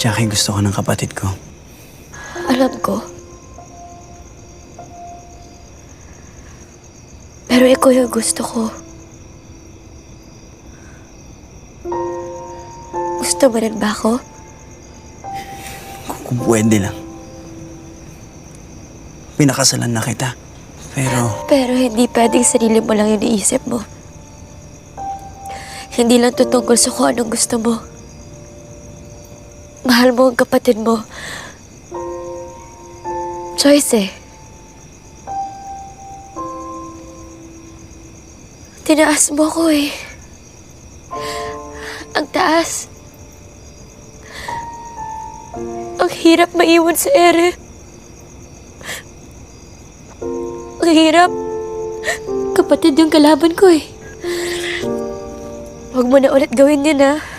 Jackie, gusto ko ng kapatid ko. Alam ko. Pero ikaw yung gusto ko. Gusto mo rin ba ako? Kung pwede lang. Pinakasalan na kita. Pero hindi pwedeng sarili mo lang yung iniisip mo. Hindi lang tutungkol sa kung anong gusto mo. Mahal mo ang kapatid mo. Choice eh. Tinaas mo ko eh. Ang taas. Ang hirap maiwan sa ere. Ang hirap. Kapatid yung kalaban ko eh. Huwag mo na ulit gawin yun ah.